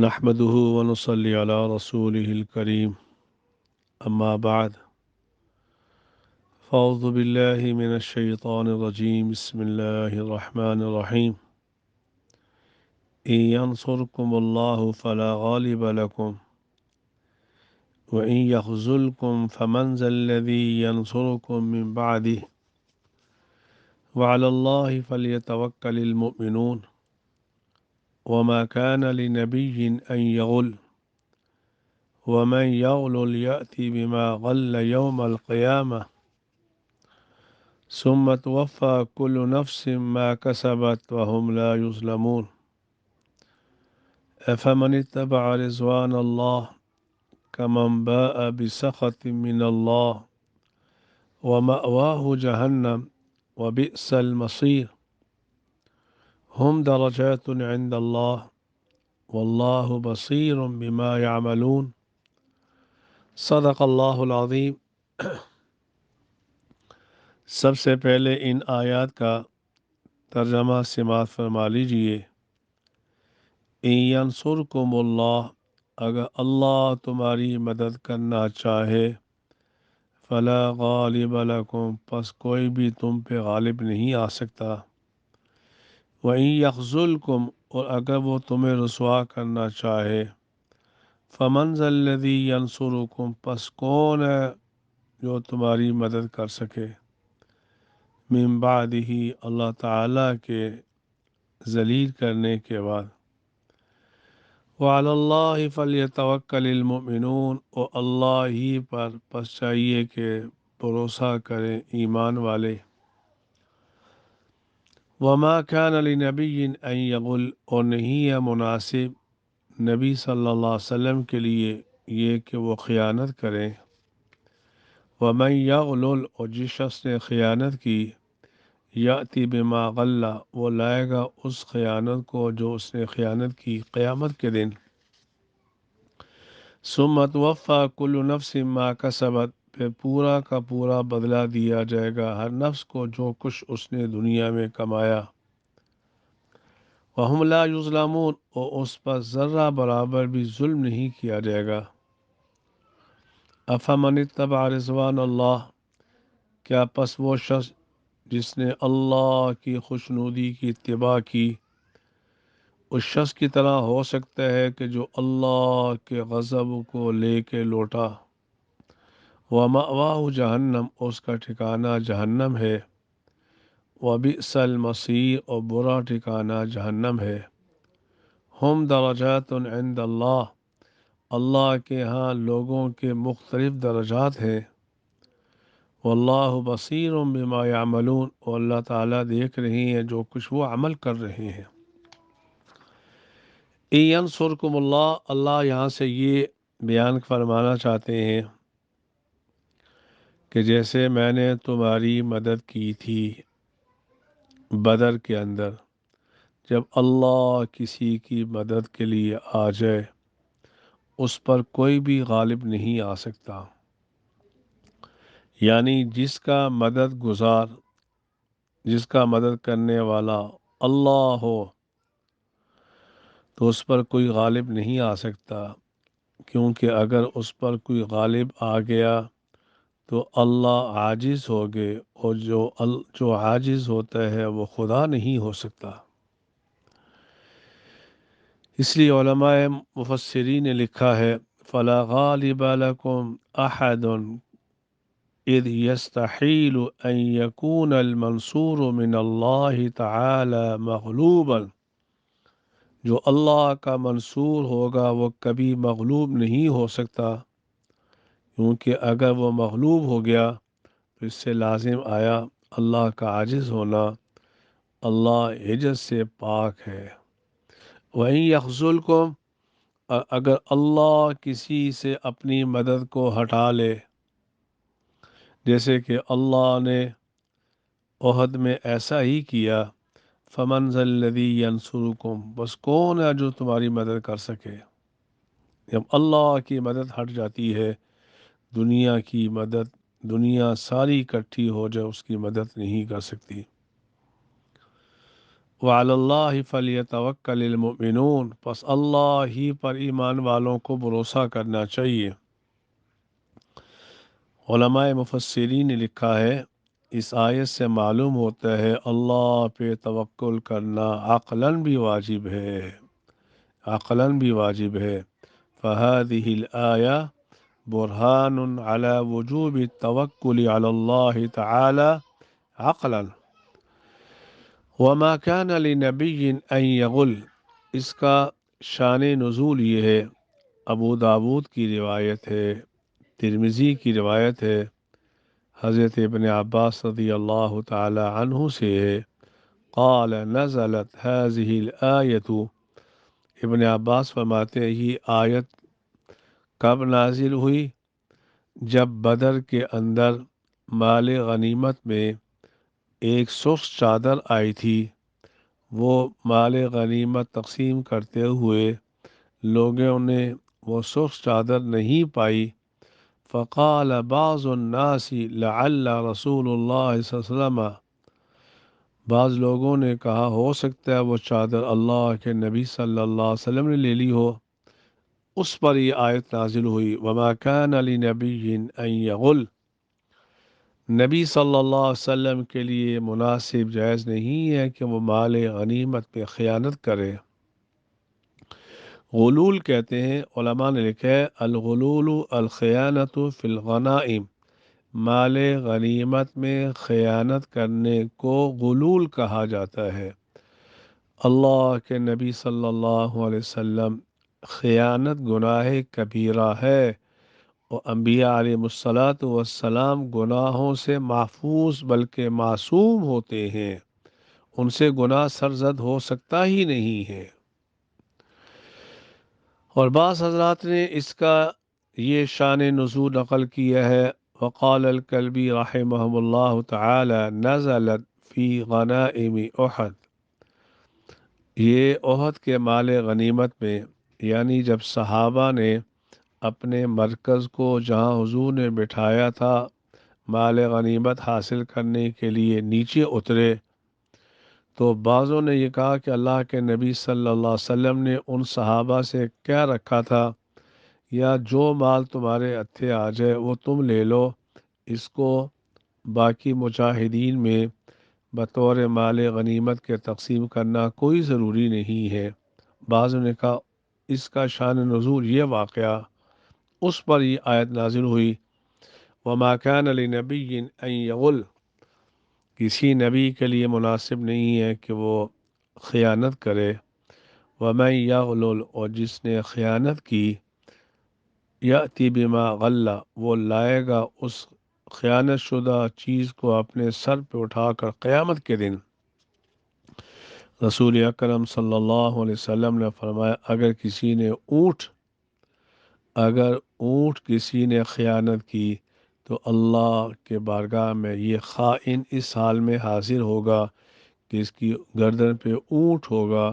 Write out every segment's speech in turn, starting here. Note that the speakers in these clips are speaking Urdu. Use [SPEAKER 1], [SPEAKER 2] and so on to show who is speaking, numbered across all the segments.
[SPEAKER 1] نحمده ونصلي على رسوله الكريم أما بعد فأعوذ بالله من الشيطان الرجيم بسم الله الرحمن الرحيم إن ينصركم الله فلا غالب لكم وإن يخذلكم فمن ذا الذي ينصركم من بعده وعلى الله فليتوكل المؤمنون وما كان لنبي أن يغل ومن يغل يأتي بما غل يوم القيامة ثم توفى كل نفس ما كسبت وهم لا يظلمون أفمن اتبع رضوان الله كمن باء بسخط من الله ومأواه جهنم وبئس المصير هم درجات عند الله والله بصير بما يعملون صدق اللہ العظیم۔ سب سے پہلے ان آیات کا ترجمہ سماعت فرما لیجئے۔ ان ینصرکم اللہ، اگر اللہ تمہاری مدد کرنا چاہے، فلا غالب لکم، پس کوئی بھی تم پہ غالب نہیں آ سکتا۔ وَإِن يَخْذُلْكُمْ، اور اگر وہ تمہیں رسوا کرنا چاہے، فَمَنْ ذَا الَّذِي يَنْصُرُكُمْ، پس کون ہے جو تمہاری مدد کر سکے، من بعدہ، اللہ تعالیٰ کے ذلیل کرنے کے بعد۔ وعلی اللہ فلیتوکل المؤمنون، اور اللہ ہی پر پس چاہیے کہ بھروسہ کریں ایمان والے۔ وما کان لنبی ان یغل، اور نہیں ہے مناسب نبی صلی اللہ علیہ وسلم کے لیے یہ کہ وہ خیانت کریں۔ ومن یغلل، اور جس شخص نے خیانت کی، یأتی بما غلّ، وہ لائے گا اس خیانت کو جو اس نے خیانت کی قیامت کے دن۔ ثم توفی کل نفس ما کسبت، پھر پورا کا پورا بدلہ دیا جائے گا ہر نفس کو جو کچھ اس نے دنیا میں کمایا۔ وہم لا یظلمون، اور اس پر ذرہ برابر بھی ظلم نہیں کیا جائے گا۔ افمن اتبع رضوان اللہ، کیا پس وہ شخص جس نے اللہ کی خوشنودی کی اتباع کی، اس شخص کی طرح ہو سکتا ہے کہ جو اللہ کے غضب کو لے کے لوٹا۔ وَمَأْوَاهُ جہنم، اس کا ٹھکانہ جہنم ہے۔ وَبِئْسَ الْمَصِيرُ، اور برا ٹھکانہ جہنم ہے۔ ہم درجات عند اللہ، اللہ کے ہاں لوگوں کے مختلف درجات ہیں۔ واللہ بصیر بما یعملون، اور اللہ تعالیٰ دیکھ رہے ہیں جو کچھ وہ عمل کر رہے ہیں۔ ان ینصرکم اللہ، اللہ یہاں سے یہ بیان فرمانا چاہتے ہیں کہ جیسے میں نے تمہاری مدد کی تھی بدر کے اندر، جب اللہ کسی کی مدد کے لیے آ جائے اس پر کوئی بھی غالب نہیں آ سکتا، یعنی جس کا مدد گزار، جس کا مدد کرنے والا اللہ ہو تو اس پر کوئی غالب نہیں آ سکتا، کیونکہ اگر اس پر کوئی غالب آ گیا تو اللہ عاجز ہو گئے، اور جو عاجز ہوتا ہے وہ خدا نہیں ہو سکتا۔ اس لیے علماء مفسرین نے لکھا ہے فلا غالب لکم احد اذ يستحيل ان يكون المنصور من اللہ تعالی مغلوبا، جو اللہ کا منصور ہوگا وہ کبھی مغلوب نہیں ہو سکتا، کیونکہ اگر وہ مغلوب ہو گیا تو اس سے لازم آیا اللہ کا عاجز ہونا، اللہ عجز سے پاک ہے۔ وَإِن يَخْذُلْكُمْ، اگر اللہ کسی سے اپنی مدد کو ہٹا لے، جیسے کہ اللہ نے احد میں ایسا ہی کیا، فَمَنْ ذَا الَّذِي يَنْصُرُكُمْ، بس کون ہے جو تمہاری مدد کر سکے۔ جب اللہ کی مدد ہٹ جاتی ہے، دنیا کی مدد، دنیا ساری اکٹھی ہو جائے اس کی مدد نہیں کر سکتی۔ وعلی اللہ فلیتوکل المؤمنون، پس اللہ ہی پر ایمان والوں کو بھروسہ کرنا چاہیے۔ علماء مفسرین نے لکھا ہے اس آیت سے معلوم ہوتا ہے اللہ پہ توکل کرنا عقلاً بھی واجب ہے، عقلاً بھی واجب ہے۔ فہذہ الآیہ برہان علی وجوب التوکل علی اللہ تعالی عقلاً وما كان لنبی ان یغل، اس کا شان نزول یہ ہے، ابو داود کی روایت ہے، ترمذی کی روایت ہے، حضرت ابن عباس رضی اللہ تعالی عنہ سے ہے، قال نزلت هذه الآیت، ابن عباس فرماتے ہیں یہ آیت کب نازل ہوئی؟ جب بدر کے اندر مال غنیمت میں ایک سرخ چادر آئی تھی، وہ مال غنیمت تقسیم کرتے ہوئے لوگوں نے وہ سرخ چادر نہیں پائی، فقال بعض الناس لعل رسول اللہ صلی اللہ علیہ وسلم، بعض لوگوں نے کہا ہو سکتا ہے وہ چادر اللہ کے نبی صلی اللہ علیہ وسلم نے لے لی ہو۔ اس پر یہ آیت نازل ہوئی وما كان لنبی ان یغل، نبی صلی اللہ علیہ وسلم کے لیے مناسب جائز نہیں ہے کہ وہ مال غنیمت پہ خیانت کرے۔ غلول کہتے ہیں، علماء نے لکھا ہے الغلول الخیانت فی الغنائم، مال غنیمت میں خیانت کرنے کو غلول کہا جاتا ہے۔ اللہ کے نبی صلی اللہ علیہ وسلم خیانت گناہ کبیرہ ہے، اور انبیاء علیہ الصلاۃ والسلام گناہوں سے محفوظ بلکہ معصوم ہوتے ہیں، ان سے گناہ سرزد ہو سکتا ہی نہیں ہے۔ اور بعض حضرات نے اس کا یہ شان نزول نقل کیا ہے، وقال الکلبی رحمہ اللہ تعالی نزلت فی غنائم احد، یہ احد کے مال غنیمت میں، یعنی جب صحابہ نے اپنے مرکز کو جہاں حضور نے بٹھایا تھا مال غنیمت حاصل کرنے کے لیے نیچے اترے، تو بعضوں نے یہ کہا کہ اللہ کے نبی صلی اللہ علیہ وسلم نے ان صحابہ سے کیا رکھا تھا، یا جو مال تمہارے ہتھے آ جائے وہ تم لے لو، اس کو باقی مجاہدین میں بطور مال غنیمت کے تقسیم کرنا کوئی ضروری نہیں ہے۔ بعضوں نے کہا اس کا شان نزول یہ واقعہ، اس پر یہ آیت نازل ہوئی وما كان لنبی ان یغل، کسی نبی کے لیے مناسب نہیں ہے کہ وہ خیانت کرے، ومن یغلل، اور جس نے خیانت کی، یأتی بما غلّ، وہ لائے گا اس خیانت شدہ چیز کو اپنے سر پہ اٹھا کر قیامت کے دن۔ رسول اکرم صلی اللہ علیہ وسلم نے فرمایا اگر اونٹ کسی نے خیانت کی تو اللہ کے بارگاہ میں یہ خائن اس حال میں حاضر ہوگا کہ اس کی گردن پہ اونٹ ہوگا۔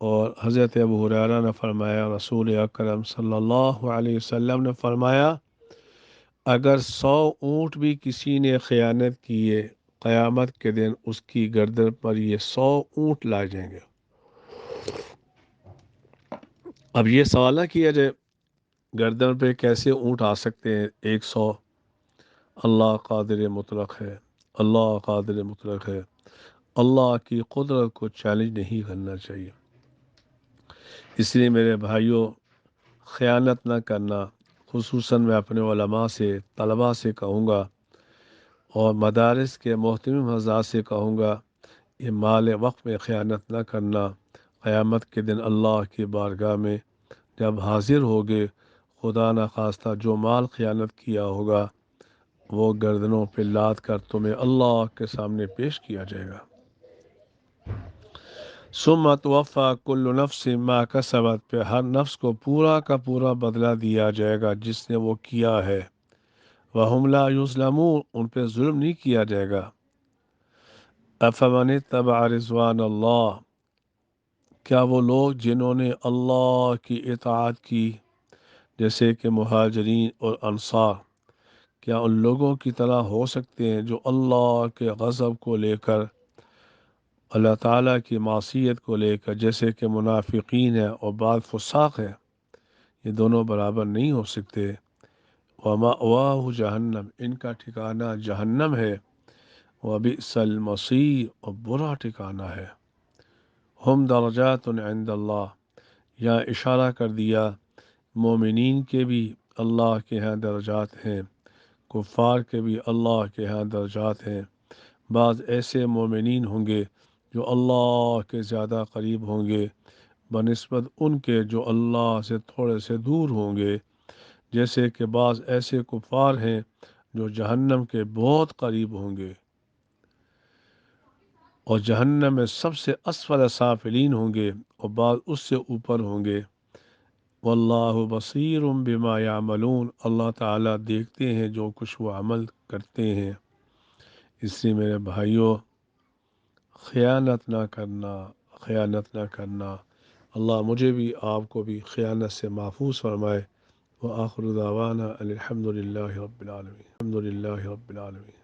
[SPEAKER 1] اور حضرت ابو ہریرہ نے فرمایا رسول اکرم صلی اللہ علیہ وسلم نے فرمایا اگر 100 اونٹ بھی کسی نے خیانت کیے، قیامت کے دن اس کی گردن پر یہ 100 اونٹ لائے جائیں گے۔ اب یہ سوال نہ کیا جائے گردن پہ کیسے اونٹ آ سکتے ہیں 100، اللہ قادر مطلق ہے، اللہ قادر مطلق ہے، اللہ کی قدرت کو چیلنج نہیں کرنا چاہیے۔ اس لیے میرے بھائیوں، خیانت نہ کرنا، خصوصاً میں اپنے علماء سے، طلباء سے کہوں گا اور مدارس کے محترم حضرات سے کہوں گا، یہ مال وقف میں خیانت نہ کرنا، قیامت کے دن اللہ کی بارگاہ میں جب حاضر ہوگے، خدا نخواستہ جو مال خیانت کیا ہوگا وہ گردنوں پہ لاد کر تمہیں اللہ کے سامنے پیش کیا جائے گا۔ ثم توفی کل نفس ما کسبت، پہ ہر نفس کو پورا کا پورا بدلہ دیا جائے گا جس نے وہ کیا ہے، وہم لا یظلمون، ان پہ ظلم نہیں کیا جائے گا۔ افمن اتبع رضوان اللہ، کیا وہ لوگ جنہوں نے اللہ کی اطاعت کی جیسے کہ مہاجرین اور انصار، کیا ان لوگوں کی طرح ہو سکتے ہیں جو اللہ کے غضب کو لے کر اللہ تعالیٰ کی معصیت کو لے کر، جیسے کہ منافقین ہیں اور بعض فساق ہیں، یہ دونوں برابر نہیں ہو سکتے۔ وَمَأْوَاهُ جہنم، ان کا ٹھکانہ جہنم ہے۔ وَبِئْسَ الْمَصِيرُ، اور برا ٹھکانہ ہے۔ ہم درجات عند اللہ، یہاں اشارہ کر دیا مومنین کے بھی اللہ کے ہاں درجات ہیں، کفار کے بھی اللہ کے ہاں درجات ہیں۔ بعض ایسے مومنین ہوں گے جو اللہ کے زیادہ قریب ہوں گے بنسبت ان کے جو اللہ سے تھوڑے سے دور ہوں گے، جیسے کہ بعض ایسے کفار ہیں جو جہنم کے بہت قریب ہوں گے اور جہنم میں سب سے اسفل سافلین ہوں گے، اور بعض اس سے اوپر ہوں گے۔ واللہ بصیر بما یعملون، اللہ تعالیٰ دیکھتے ہیں جو کچھ وہ عمل کرتے ہیں۔ اس لیے میرے بھائیوں، خیانت نہ کرنا، خیانت نہ کرنا۔ اللہ مجھے بھی آپ کو بھی خیانت سے محفوظ فرمائے۔ وآخر دعوانا الحمد للہ رب العالمین، الحمد للہ رب العالمین۔